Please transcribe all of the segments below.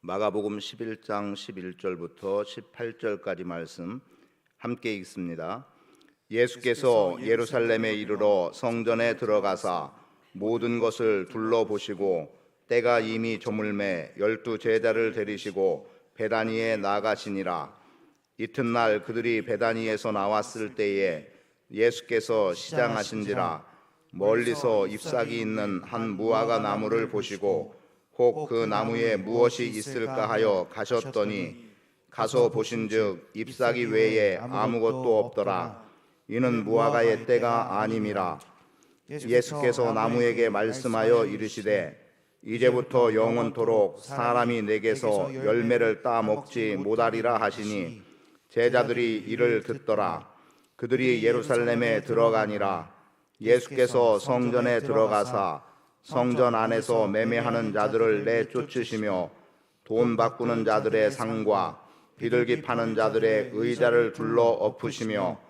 마가복음 11장 11절부터 18절까지 말씀 함께 읽습니다. 예수께서 예루살렘에 이르러 성전에 들어가사 모든 것을 둘러보시고 때가 이미 저물매 12 제자를 데리시고 베다니에 나가시니라. 이튿날 그들이 베다니에서 나왔을 때에 예수께서 시장하신지라. 멀리서 잎사귀 있는 한 무화과 나무를 보시고 혹 그 나무에 무엇이 있을까 하여 가셨더니 가서 보신즉 잎사귀 외에 아무것도 없더라. 이는 무화과의 때가 아님이라. 예수께서 나무에게 말씀하여 이르시되 이제부터 영원토록 사람이 내게서 열매를 따 먹지 못하리라 하시니 제자들이 이를 듣더라. 그들이 예루살렘에 들어가니라. 예수께서 성전에 들어가사 성전 안에서 매매하는 자들을 내쫓으시며 돈 바꾸는 자들의 상과 비둘기 파는 자들의 의자를 둘러 엎으시며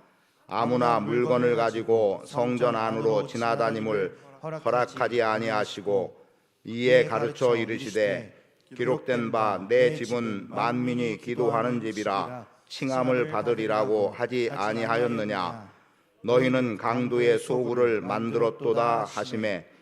아무나 물건을 가지고 성전 안으로 지나다님을 허락하지 아니하시고 이에 가르쳐 이르시되 기록된 바 내 집은 만민이 기도하는 집이라 칭함을 받으리라고 하지 아니하였느냐. 너희는 강도의 소굴을 만들었도다 하시매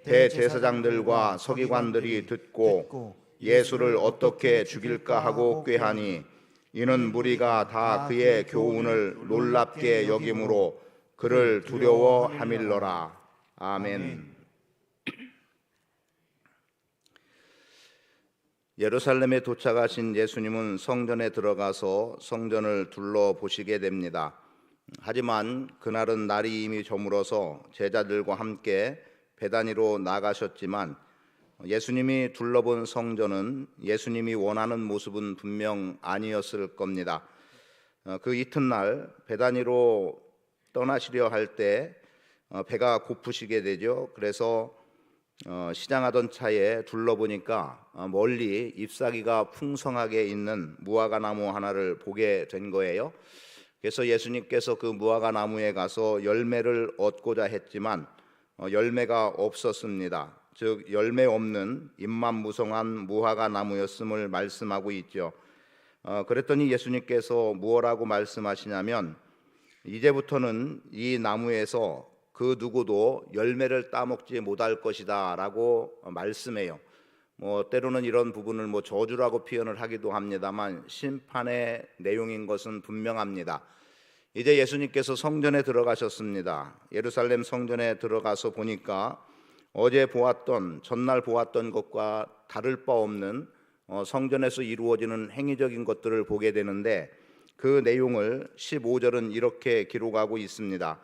대제사장들과 서기관들이 듣고 예수를 어떻게 죽일까 하고 꾀하니 이는 무리가 다 그의 교훈을 놀랍게 여김으로 그를 두려워하밀러라. 아멘. 예루살렘에 도착하신 예수님은 성전에 들어가서 성전을 둘러보시게 됩니다. 하지만 그날은 날이 이미 저물어서 제자들과 함께 베다니로 나가셨지만 예수님이 둘러본 성전은 예수님이 원하는 모습은 분명 아니었을 겁니다. 그 이튿날 베다니로 떠나시려 할 때 배가 고프시게 되죠. 그래서 시장하던 차에 둘러보니까 멀리 잎사귀가 풍성하게 있는 무화과 나무 하나를 보게 된 거예요. 그래서 예수님께서 그 무화과 나무에 가서 열매를 얻고자 했지만 열매가 없었습니다. 즉 열매 없는 잎만 무성한 무화과 나무였음을 말씀하고 있죠. 그랬더니 예수님께서 무엇라고 말씀하시냐면 이제부터는 이 나무에서 그 누구도 열매를 따먹지 못할 것이다 라고 말씀해요. 때로는 이런 부분을 저주라고 표현을 하기도 합니다만 심판의 내용인 것은 분명합니다. 이제 예수님께서 성전에 들어가셨습니다. 예루살렘 성전에 들어가서 보니까 어제 보았던 전날 보았던 것과 다를 바 없는 성전에서 이루어지는 행위적인 것들을 보게 되는데 그 내용을 15절은 이렇게 기록하고 있습니다.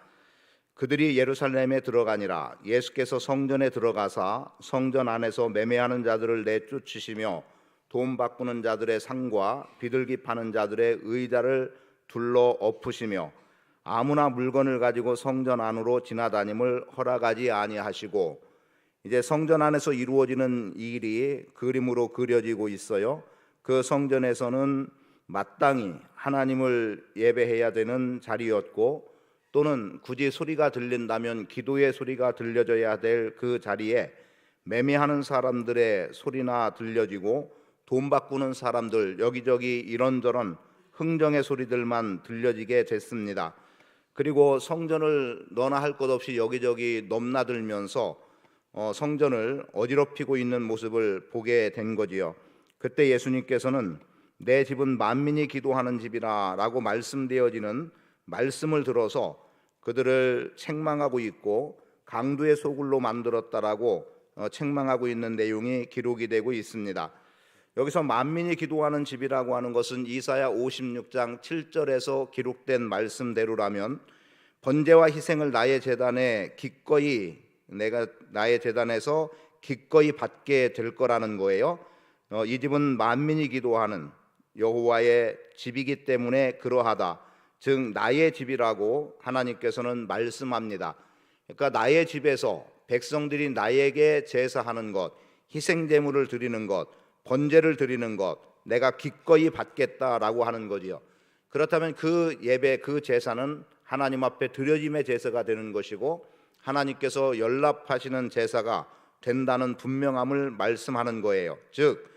그들이 예루살렘에 들어가니라. 예수께서 성전에 들어가사 성전 안에서 매매하는 자들을 내쫓으시며 돈 바꾸는 자들의 상과 비둘기 파는 자들의 의자를 둘러 엎으시며 아무나 물건을 가지고 성전 안으로 지나다님을 허락하지 아니하시고 이제 성전 안에서 이루어지는 일이 그림으로 그려지고 있어요. 그 성전에서는 마땅히 하나님을 예배해야 되는 자리였고 또는 굳이 소리가 들린다면 기도의 소리가 들려져야 될 그 자리에 매매하는 사람들의 소리나 들려지고 돈 바꾸는 사람들 여기저기 이런저런 흥정의 소리들만 들려지게 됐습니다. 그리고 성전을 너나 할 것 없이 여기저기 넘나들면서 성전을 어지럽히고 있는 모습을 보게 된 거지요. 그때 예수님께서는 내 집은 만민이 기도하는 집이라 라고 말씀되어지는 말씀을 들어서 그들을 책망하고 있고 강도의 소굴로 만들었다라고 책망하고 있는 내용이 기록이 되고 있습니다. 여기서 만민이 기도하는 집이라고 하는 것은 이사야 56장 7절에서 기록된 말씀대로라면 번제와 희생을 나의 제단에 기꺼이 내가 나의 제단에서 기꺼이 받게 될 거라는 거예요. 이 집은 만민이 기도하는 여호와의 집이기 때문에 그러하다. 즉 나의 집이라고 하나님께서는 말씀합니다. 그러니까 나의 집에서 백성들이 나에게 제사하는 것, 희생제물을 드리는 것, 번제를 드리는 것 내가 기꺼이 받겠다라고 하는 거지요. 그렇다면 그 예배, 그 제사는 하나님 앞에 드려짐의 제사가 되는 것이고 하나님께서 연락하시는 제사가 된다는 분명함을 말씀하는 거예요. 즉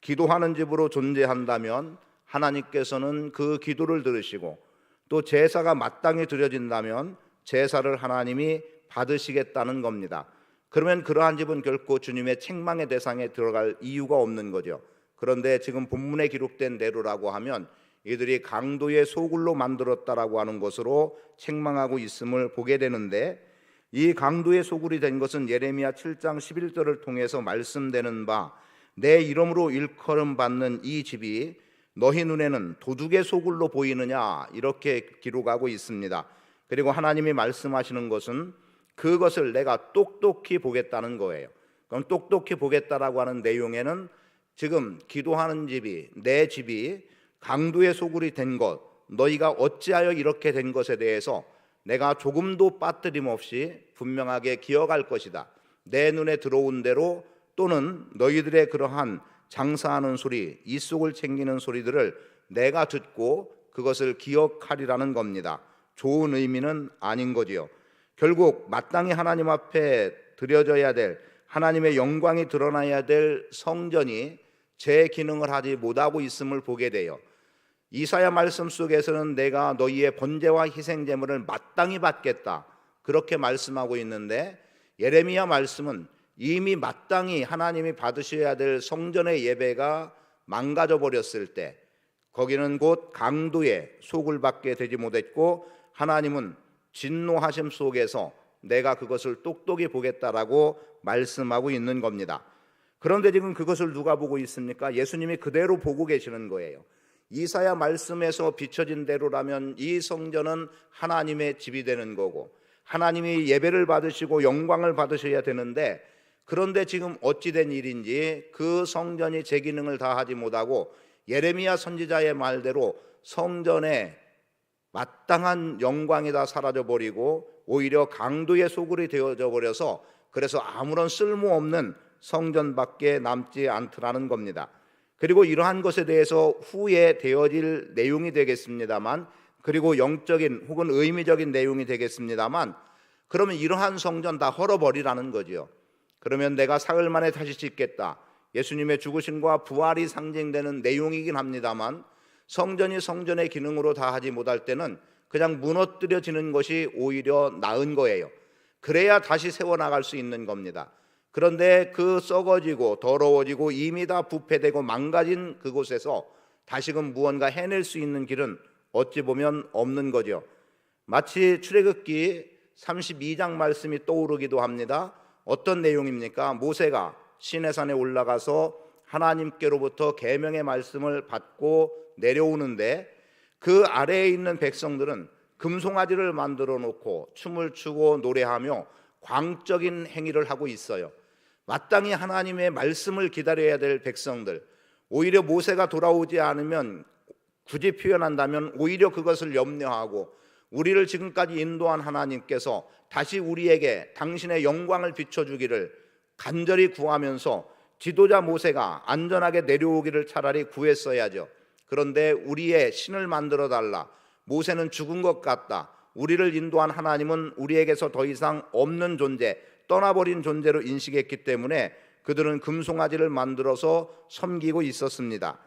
기도하는 집으로 존재한다면 하나님께서는 그 기도를 들으시고, 또 제사가 마땅히 드려진다면 제사를 하나님이 받으시겠다는 겁니다. 그러면 그러한 집은 결코 주님의 책망의 대상에 들어갈 이유가 없는 거죠. 그런데 지금 본문에 기록된 대로라고 하면 이들이 강도의 소굴로 만들었다라고 하는 것으로 책망하고 있음을 보게 되는데, 이 강도의 소굴이 된 것은 예레미야 7장 11절을 통해서 말씀되는 바, 내 이름으로 일컬음 받는 이 집이 너희 눈에는 도둑의 소굴로 보이느냐, 이렇게 기록하고 있습니다. 그리고 하나님이 말씀하시는 것은 그것을 내가 똑똑히 보겠다는 거예요. 그럼 똑똑히 보겠다라고 하는 내용에는 지금 기도하는 집이, 내 집이 강도의 소굴이 된 것, 너희가 어찌하여 이렇게 된 것에 대해서 내가 조금도 빠뜨림 없이 분명하게 기억할 것이다. 내 눈에 들어온 대로, 또는 너희들의 그러한 장사하는 소리, 이속을 챙기는 소리들을 내가 듣고 그것을 기억하리라는 겁니다. 좋은 의미는 아닌 거지요. 결국 마땅히 하나님 앞에 드려져야 될, 하나님의 영광이 드러나야 될 성전이 제 기능을 하지 못하고 있음을 보게 돼요. 이사야 말씀 속에서는 내가 너희의 번제와 희생 제물을 마땅히 받겠다, 그렇게 말씀하고 있는데, 예레미야 말씀은 이미 마땅히 하나님이 받으셔야 될 성전의 예배가 망가져 버렸을 때, 거기는 곧 강도의 소굴밖에 되지 못했고, 하나님은 진노하심 속에서 내가 그것을 똑똑히 보겠다라고 말씀하고 있는 겁니다. 그런데 지금 그것을 누가 보고 있습니까? 예수님이 그대로 보고 계시는 거예요. 이사야 말씀에서 비춰진 대로라면 이 성전은 하나님의 집이 되는 거고, 하나님이 예배를 받으시고 영광을 받으셔야 되는데, 그런데 지금 어찌된 일인지 그 성전이 제 기능을 다하지 못하고 예레미야 선지자의 말대로 성전의 마땅한 영광이 다 사라져버리고 오히려 강도의 소굴이 되어져 버려서, 그래서 아무런 쓸모없는 성전밖에 남지 않더라는 겁니다. 그리고 이러한 것에 대해서 후에 되어질 내용이 되겠습니다만, 그리고 영적인 혹은 의미적인 내용이 되겠습니다만, 그러면 이러한 성전 다 헐어버리라는 거죠. 그러면 내가 사흘 만에 다시 짓겠다, 예수님의 죽으심과 부활이 상징되는 내용이긴 합니다만, 성전이 성전의 기능으로 다 하지 못할 때는 그냥 무너뜨려지는 것이 오히려 나은 거예요. 그래야 다시 세워나갈 수 있는 겁니다. 그런데 그 썩어지고 더러워지고 이미 다 부패되고 망가진 그곳에서 다시금 무언가 해낼 수 있는 길은 어찌 보면 없는 거죠. 마치 출애굽기 32장 말씀이 떠오르기도 합니다. 어떤 내용입니까? 모세가 시내산에 올라가서 하나님께로부터 계명의 말씀을 받고 내려오는데, 그 아래에 있는 백성들은 금송아지를 만들어 놓고 춤을 추고 노래하며 광적인 행위를 하고 있어요. 마땅히 하나님의 말씀을 기다려야 될 백성들, 오히려 모세가 돌아오지 않으면, 굳이 표현한다면 오히려 그것을 염려하고, 우리를 지금까지 인도한 하나님께서 다시 우리에게 당신의 영광을 비춰주기를 간절히 구하면서 지도자 모세가 안전하게 내려오기를 차라리 구했어야죠. 그런데 우리의 신을 만들어 달라, 모세는 죽은 것 같다, 우리를 인도한 하나님은 우리에게서 더 이상 없는 존재, 떠나버린 존재로 인식했기 때문에 그들은 금송아지를 만들어서 섬기고 있었습니다.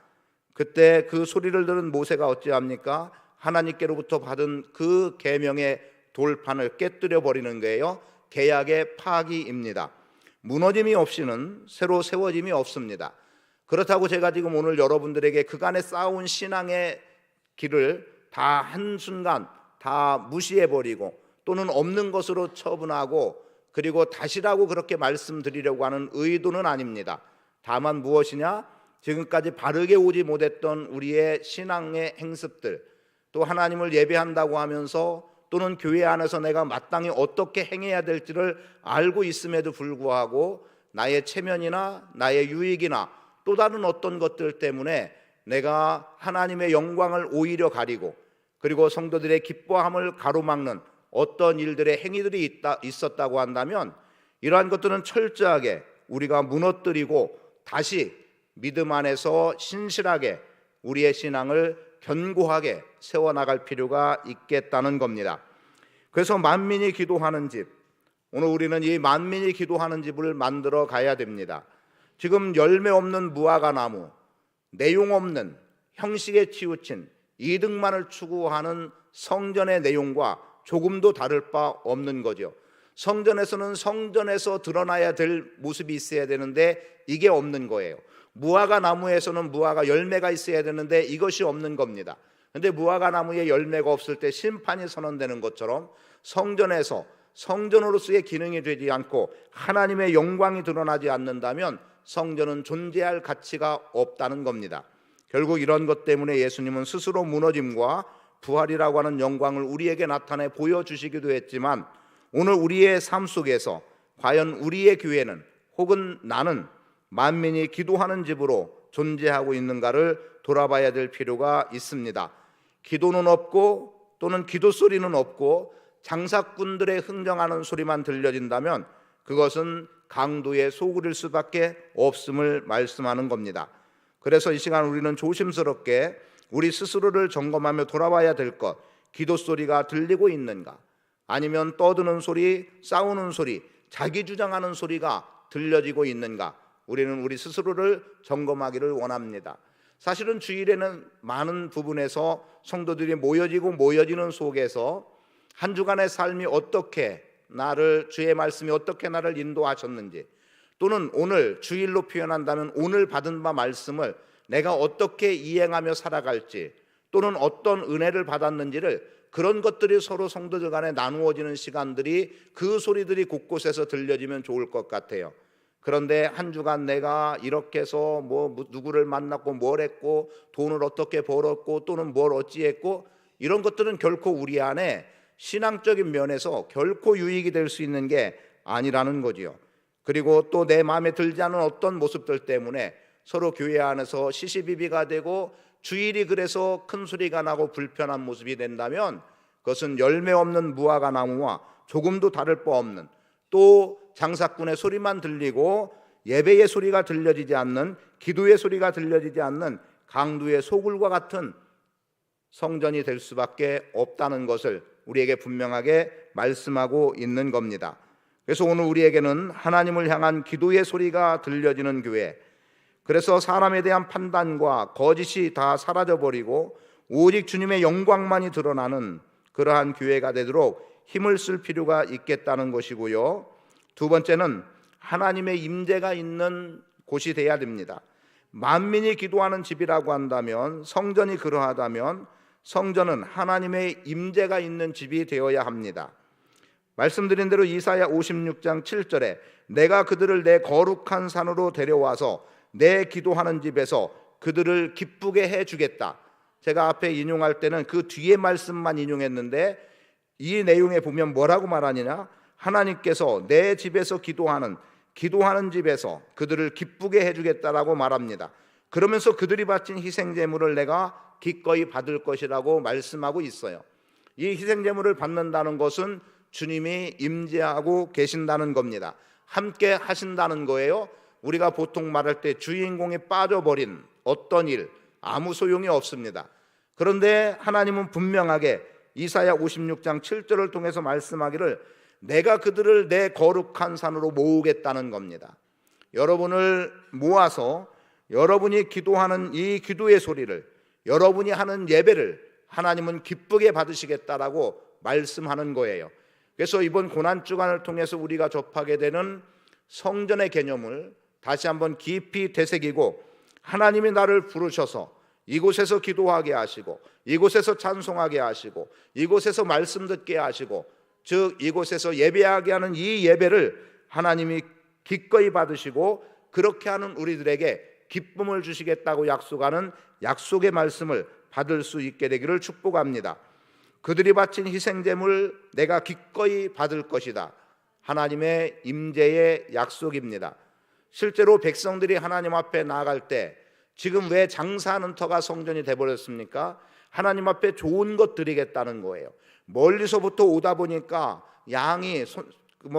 그때 그 소리를 들은 모세가 어찌합니까? 하나님께로부터 받은 그 계명의 돌판을 깨뜨려 버리는 거예요. 계약의 파기입니다. 무너짐이 없이는 새로 세워짐이 없습니다. 그렇다고 제가 지금 오늘 여러분들에게 그간에 쌓아온 신앙의 길을 다 한순간 다 무시해버리고, 또는 없는 것으로 처분하고, 그리고 다시라고 그렇게 말씀드리려고 하는 의도는 아닙니다. 다만 무엇이냐? 지금까지 바르게 오지 못했던 우리의 신앙의 행습들, 또 하나님을 예배한다고 하면서, 또는 교회 안에서 내가 마땅히 어떻게 행해야 될지를 알고 있음에도 불구하고 나의 체면이나 나의 유익이나 또 다른 어떤 것들 때문에 내가 하나님의 영광을 오히려 가리고, 그리고 성도들의 기뻐함을 가로막는 어떤 일들의 행위들이 있었다고 한다면, 이러한 것들은 철저하게 우리가 무너뜨리고 다시 믿음 안에서 신실하게 우리의 신앙을 견고하게 세워나갈 필요가 있겠다는 겁니다. 그래서 만민이 기도하는 집, 오늘 우리는 이 만민이 기도하는 집을 만들어 가야 됩니다. 지금 열매 없는 무화과 나무, 내용 없는 형식에 치우친 이득만을 추구하는 성전의 내용과 조금도 다를 바 없는 거죠. 성전에서는 성전에서 드러나야 될 모습이 있어야 되는데 이게 없는 거예요. 무화과 나무에서는 무화과 열매가 있어야 되는데 이것이 없는 겁니다. 그런데 무화과 나무에 열매가 없을 때 심판이 선언되는 것처럼 성전에서 성전으로서의 기능이 되지 않고 하나님의 영광이 드러나지 않는다면 성전은 존재할 가치가 없다는 겁니다. 결국 이런 것 때문에 예수님은 스스로 무너짐과 부활이라고 하는 영광을 우리에게 나타내 보여주시기도 했지만 오늘 우리의 삶 속에서 과연 우리의 교회는 혹은 나는 만민이 기도하는 집으로 존재하고 있는가를 돌아봐야 될 필요가 있습니다. 기도는 없고 또는 기도 소리는 없고 장사꾼들의 흥정하는 소리만 들려진다면 그것은 강도의 소굴일 수밖에 없음을 말씀하는 겁니다. 그래서 이 시간 우리는 조심스럽게 우리 스스로를 점검하며 돌아봐야 될 것, 기도 소리가 들리고 있는가? 아니면 떠드는 소리, 싸우는 소리, 자기 주장하는 소리가 들려지고 있는가? 우리는 우리 스스로를 점검하기를 원합니다. 사실은 주일에는 많은 부분에서 성도들이 모여지는 속에서 한 주간의 삶이 어떻게 주의 말씀이 어떻게 나를 인도하셨는지, 또는 오늘 주일로 표현한다면 오늘 받은 바 말씀을 내가 어떻게 이행하며 살아갈지, 또는 어떤 은혜를 받았는지를 그런 것들이 서로 성도들 간에 나누어지는 시간들이 그 소리들이 곳곳에서 들려지면 좋을 것 같아요. 그런데 한 주간 내가 이렇게 해서 누구를 만났고 뭘 했고 돈을 어떻게 벌었고 또는 뭘 어찌했고 이런 것들은 결코 우리 안에 신앙적인 면에서 결코 유익이 될 수 있는 게 아니라는 거지요. 그리고 또 내 마음에 들지 않은 어떤 모습들 때문에 서로 교회 안에서 시시비비가 되고 주일이 그래서 큰 소리가 나고 불편한 모습이 된다면 그것은 열매 없는 무화과 나무와 조금도 다를 바 없는, 또 장사꾼의 소리만 들리고 예배의 소리가 들려지지 않는, 기도의 소리가 들려지지 않는 강도의 소굴과 같은 성전이 될 수밖에 없다는 것을 우리에게 분명하게 말씀하고 있는 겁니다. 그래서 오늘 우리에게는 하나님을 향한 기도의 소리가 들려지는 교회, 그래서 사람에 대한 판단과 거짓이 다 사라져버리고 오직 주님의 영광만이 드러나는 그러한 교회가 되도록 힘을 쓸 필요가 있겠다는 것이고요. 두 번째는 하나님의 임재가 있는 곳이 돼야 됩니다. 만민이 기도하는 집이라고 한다면, 성전이 그러하다면 성전은 하나님의 임재가 있는 집이 되어야 합니다. 말씀드린 대로 이사야 56장 7절에 내가 그들을 내 거룩한 산으로 데려와서 내 기도하는 집에서 그들을 기쁘게 해주겠다. 제가 앞에 인용할 때는 그 뒤에 말씀만 인용했는데 이 내용에 보면 뭐라고 말하느냐, 하나님께서 내 집에서 기도하는 집에서 그들을 기쁘게 해주겠다라고 말합니다. 그러면서 그들이 바친 희생제물을 내가 기꺼이 받을 것이라고 말씀하고 있어요. 이 희생제물을 받는다는 것은 주님이 임재하고 계신다는 겁니다. 함께 하신다는 거예요. 우리가 보통 말할 때 주인공이 빠져버린 어떤 일, 아무 소용이 없습니다. 그런데 하나님은 분명하게 이사야 56장 7절을 통해서 말씀하기를 내가 그들을 내 거룩한 산으로 모으겠다는 겁니다. 여러분을 모아서 여러분이 기도하는 이 기도의 소리를, 여러분이 하는 예배를 하나님은 기쁘게 받으시겠다라고 말씀하는 거예요. 그래서 이번 고난주간을 통해서 우리가 접하게 되는 성전의 개념을 다시 한번 깊이 되새기고, 하나님이 나를 부르셔서 이곳에서 기도하게 하시고 이곳에서 찬송하게 하시고 이곳에서 말씀 듣게 하시고, 즉 이곳에서 예배하게 하는 이 예배를 하나님이 기꺼이 받으시고 그렇게 하는 우리들에게 기쁨을 주시겠다고 약속하는 약속의 말씀을 받을 수 있게 되기를 축복합니다. 그들이 바친 희생제물 내가 기꺼이 받을 것이다. 하나님의 임재의 약속입니다. 실제로 백성들이 하나님 앞에 나아갈 때 지금 왜 장사하는 터가 성전이 돼버렸습니까? 하나님 앞에 좋은 것 드리겠다는 거예요. 멀리서부터 오다 보니까 양이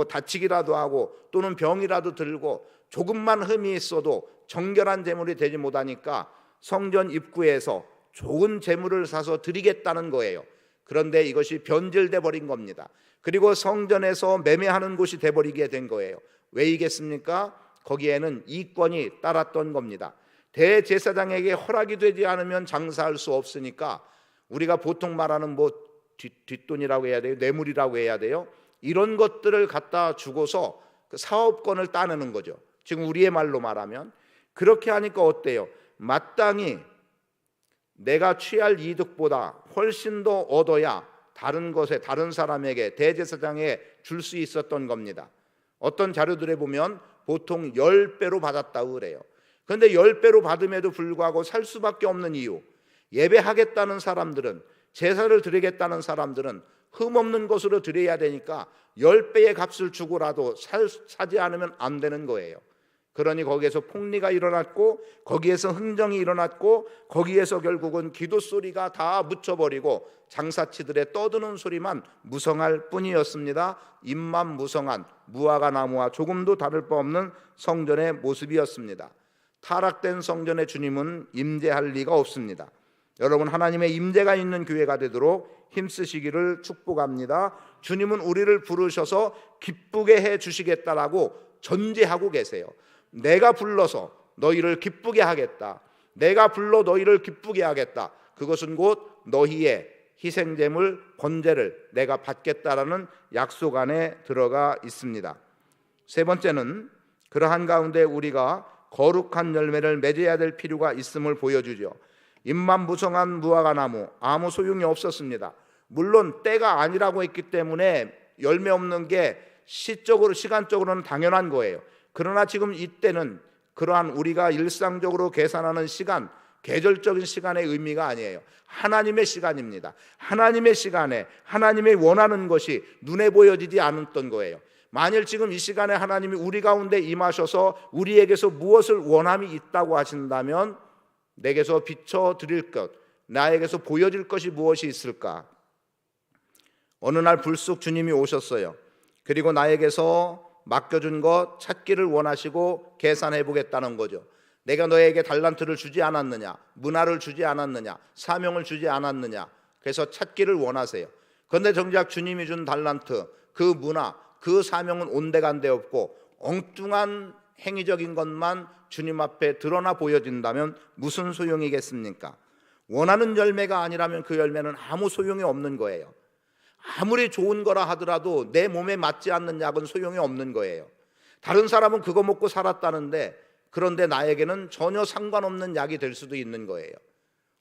다치기라도 하고 또는 병이라도 들고 조금만 흠이 있어도 정결한 제물이 되지 못하니까 성전 입구에서 좋은 제물을 사서 드리겠다는 거예요. 그런데 이것이 변질돼 버린 겁니다. 그리고 성전에서 매매하는 곳이 돼버리게 된 거예요. 왜이겠습니까? 거기에는 이권이 따랐던 겁니다. 대제사장에게 허락이 되지 않으면 장사할 수 없으니까 우리가 보통 말하는 뭐 뒷돈이라고 해야 돼요, 뇌물이라고 해야 돼요, 이런 것들을 갖다 주고서 그 사업권을 따내는 거죠. 지금 우리의 말로 말하면 그렇게 하니까 어때요? 마땅히 내가 취할 이득보다 훨씬 더 얻어야 다른 것에, 다른 사람에게, 대제사장에 줄 수 있었던 겁니다. 어떤 자료들에 보면 보통 10배로 받았다고 그래요. 그런데 10배로 받음에도 불구하고 살 수밖에 없는 이유, 예배하겠다는 사람들은, 제사를 드리겠다는 사람들은 흠없는 것으로 드려야 되니까 10배의 값을 주고라도 사지 않으면 안 되는 거예요. 그러니 거기에서 폭리가 일어났고, 거기에서 흥정이 일어났고, 거기에서 결국은 기도 소리가 다 묻혀버리고 장사치들의 떠드는 소리만 무성할 뿐이었습니다. 입만 무성한 무화과 나무와 조금도 다를 바 없는 성전의 모습이었습니다. 타락된 성전의 주님은 임재할 리가 없습니다. 여러분, 하나님의 임재가 있는 교회가 되도록 힘쓰시기를 축복합니다. 주님은 우리를 부르셔서 기쁘게 해 주시겠다라고 전제하고 계세요. 내가 불러서 너희를 기쁘게 하겠다, 내가 불러 너희를 기쁘게 하겠다, 그것은 곧 너희의 희생제물 번제를 내가 받겠다라는 약속 안에 들어가 있습니다. 세 번째는 그러한 가운데 우리가 거룩한 열매를 맺어야 될 필요가 있음을 보여주죠. 잎만 무성한 무화과 나무, 아무 소용이 없었습니다. 물론 때가 아니라고 했기 때문에 열매 없는 게 시간적으로는 당연한 거예요. 그러나 지금 이때는 그러한 우리가 일상적으로 계산하는 시간, 계절적인 시간의 의미가 아니에요. 하나님의 시간입니다. 하나님의 시간에 하나님이 원하는 것이 눈에 보여지지 않았던 거예요. 만일 지금 이 시간에 하나님이 우리 가운데 임하셔서 우리에게서 무엇을 원함이 있다고 하신다면 내게서 비춰드릴 것, 나에게서 보여질 것이 무엇이 있을까? 어느 날 불쑥 주님이 오셨어요. 그리고 나에게서 맡겨준 것 찾기를 원하시고 계산해 보겠다는 거죠. 내가 너에게 달란트를 주지 않았느냐, 문화를 주지 않았느냐, 사명을 주지 않았느냐, 그래서 찾기를 원하세요. 그런데 정작 주님이 준 달란트, 그 문화, 그 사명은 온데간데 없고 엉뚱한 행위적인 것만 주님 앞에 드러나 보여진다면 무슨 소용이겠습니까? 원하는 열매가 아니라면 그 열매는 아무 소용이 없는 거예요. 아무리 좋은 거라 하더라도 내 몸에 맞지 않는 약은 소용이 없는 거예요. 다른 사람은 그거 먹고 살았다는데, 그런데 나에게는 전혀 상관없는 약이 될 수도 있는 거예요.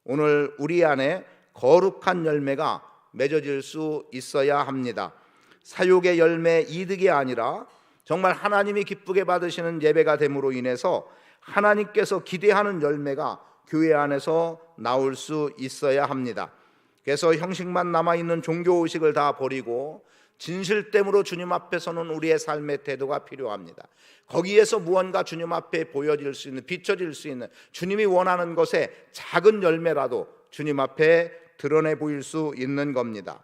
오늘 우리 안에 거룩한 열매가 맺어질 수 있어야 합니다. 사욕의 열매, 이득이 아니라 정말 하나님이 기쁘게 받으시는 예배가 됨으로 인해서 하나님께서 기대하는 열매가 교회 안에서 나올 수 있어야 합니다. 그래서 형식만 남아있는 종교의식을 다 버리고 진실됨으로 주님 앞에 서는 우리의 삶의 태도가 필요합니다. 거기에서 무언가 주님 앞에 보여질 수 있는, 비춰질 수 있는 주님이 원하는 것에 작은 열매라도 주님 앞에 드러내 보일 수 있는 겁니다.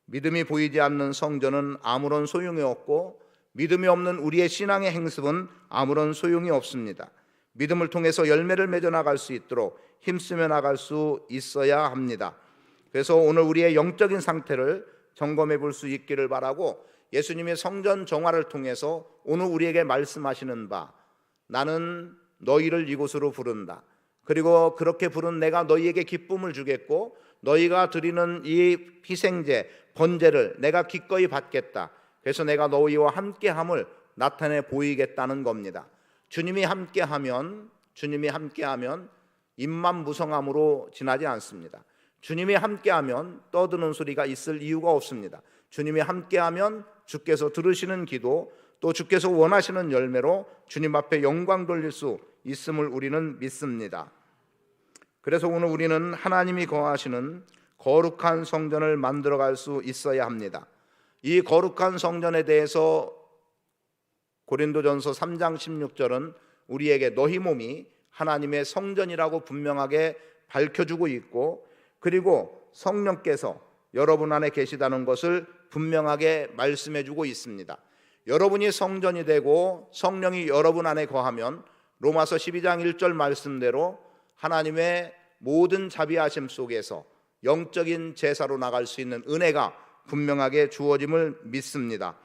믿음이 보이지 않는 성전은 아무런 소용이 없고, 믿음이 없는 우리의 신앙의 행습은 아무런 소용이 없습니다. 믿음을 통해서 열매를 맺어 나갈 수 있도록 힘쓰며 나갈 수 있어야 합니다. 그래서 오늘 우리의 영적인 상태를 점검해 볼 수 있기를 바라고, 예수님의 성전 정화를 통해서 오늘 우리에게 말씀하시는 바, 나는 너희를 이곳으로 부른다, 그리고 그렇게 부른 내가 너희에게 기쁨을 주겠고 너희가 드리는 이 희생제, 번제를 내가 기꺼이 받겠다, 그래서 내가 너희와 함께함을 나타내 보이겠다는 겁니다. 주님이 함께하면 입만 무성함으로 지나지 않습니다. 주님이 함께하면 떠드는 소리가 있을 이유가 없습니다. 주님이 함께하면 주께서 들으시는 기도, 또 주께서 원하시는 열매로 주님 앞에 영광 돌릴 수 있음을 우리는 믿습니다. 그래서 오늘 우리는 하나님이 거하시는 거룩한 성전을 만들어갈 수 있어야 합니다. 이 거룩한 성전에 대해서 고린도전서 3장 16절은 우리에게 너희 몸이 하나님의 성전이라고 분명하게 밝혀주고 있고, 그리고 성령께서 여러분 안에 계시다는 것을 분명하게 말씀해주고 있습니다. 여러분이 성전이 되고 성령이 여러분 안에 거하면 로마서 12장 1절 말씀대로 하나님의 모든 자비하심 속에서 영적인 제사로 나갈 수 있는 은혜가 분명하게 주어짐을 믿습니다.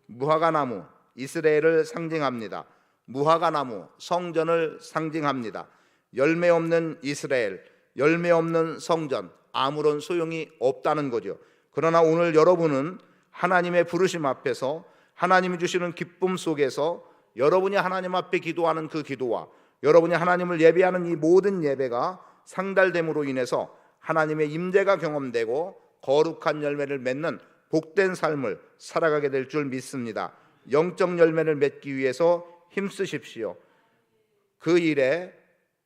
무화과나무, 이스라엘을 상징합니다. 무화과나무, 성전을 상징합니다. 열매 없는 이스라엘, 열매 없는 성전, 아무런 소용이 없다는 거죠. 그러나 오늘 여러분은 하나님의 부르심 앞에서, 하나님이 주시는 기쁨 속에서 여러분이 하나님 앞에 기도하는 그 기도와 여러분이 하나님을 예배하는 이 모든 예배가 상달됨으로 인해서 하나님의 임재가 경험되고 거룩한 열매를 맺는 복된 삶을 살아가게 될 줄 믿습니다. 영적 열매를 맺기 위해서 힘쓰십시오. 그 일에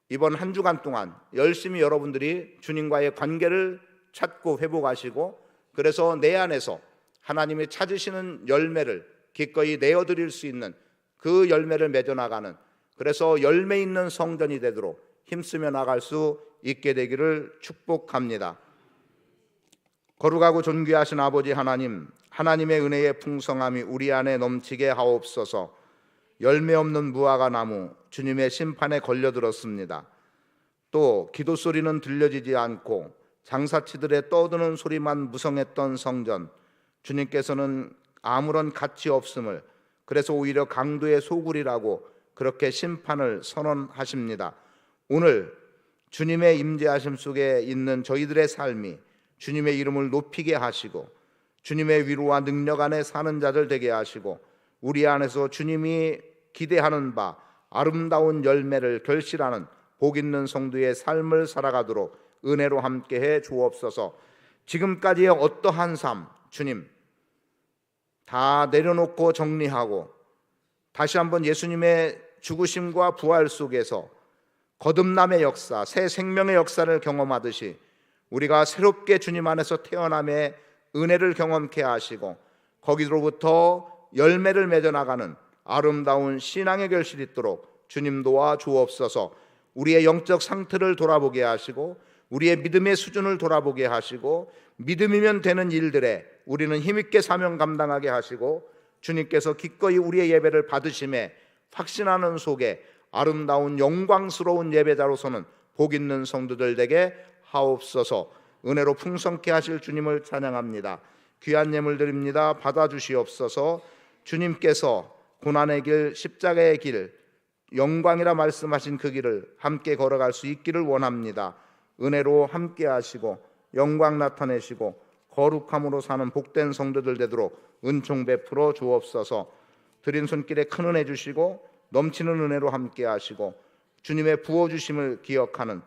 이번 한 주간 동안 열심히 여러분들이 주님과의 관계를 찾고 회복하시고, 그래서 내 안에서 하나님이 찾으시는 열매를 기꺼이 내어드릴 수 있는 그 열매를 맺어나가는, 그래서 열매 있는 성전이 되도록 힘쓰며 나갈 수 있게 되기를 축복합니다. 거룩하고 존귀하신 아버지 하나님, 하나님의 은혜의 풍성함이 우리 안에 넘치게 하옵소서. 열매 없는 무화과 나무, 주님의 심판에 걸려들었습니다. 또 기도 소리는 들려지지 않고 장사치들의 떠드는 소리만 무성했던 성전, 주님께서는 아무런 가치 없음을, 그래서 오히려 강도의 소굴이라고 그렇게 심판을 선언하십니다. 오늘 주님의 임재하심 속에 있는 저희들의 삶이 주님의 이름을 높이게 하시고 주님의 위로와 능력 안에 사는 자들 되게 하시고, 우리 안에서 주님이 기대하는 바 아름다운 열매를 결실하는 복 있는 성도의 삶을 살아가도록 은혜로 함께해 주옵소서. 지금까지의 어떠한 삶, 주님 다 내려놓고 정리하고 다시 한번 예수님의 죽으심과 부활 속에서 거듭남의 역사, 새 생명의 역사를 경험하듯이 우리가 새롭게 주님 안에서 태어남의 은혜를 경험케 하시고 거기로부터 열매를 맺어나가는 아름다운 신앙의 결실이 있도록 주님 도와 주옵소서. 우리의 영적 상태를 돌아보게 하시고 우리의 믿음의 수준을 돌아보게 하시고 믿음이면 되는 일들에 우리는 힘있게 사명 감당하게 하시고 주님께서 기꺼이 우리의 예배를 받으심에 확신하는 속에 아름다운 영광스러운 예배자로서는 복 있는 성도들 되게 하옵소서. 은혜로 풍성케 하실 주님을 찬양합니다. 귀한 예물 드립니다. 받아주시옵소서. 주님께서 고난의 길, 십자가의 길, 영광이라 말씀하신 그 길을 함께 걸어갈 수 있기를 원합니다. 은혜로 함께 하시고 영광 나타내시고 거룩함으로 사는 복된 성도들 되도록 은총 베풀어 주옵소서. 드린 손길에 큰 은혜 주시고 넘치는 은혜로 함께 하시고 주님의 부어주심을 기억하는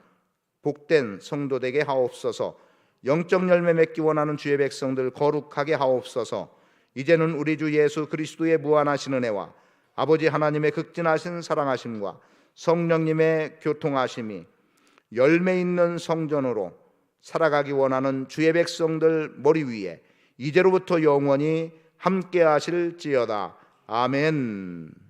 복된 성도 되게 하옵소서. 영적 열매 맺기 원하는 주의 백성들 거룩하게 하옵소서. 이제는 우리 주 예수 그리스도의 무한하신 은혜와 아버지 하나님의 극진하신 사랑하심과 성령님의 교통하심이 열매 있는 성전으로 살아가기 원하는 주의 백성들 머리 위에 이제로부터 영원히 함께 하실지어다. 아멘.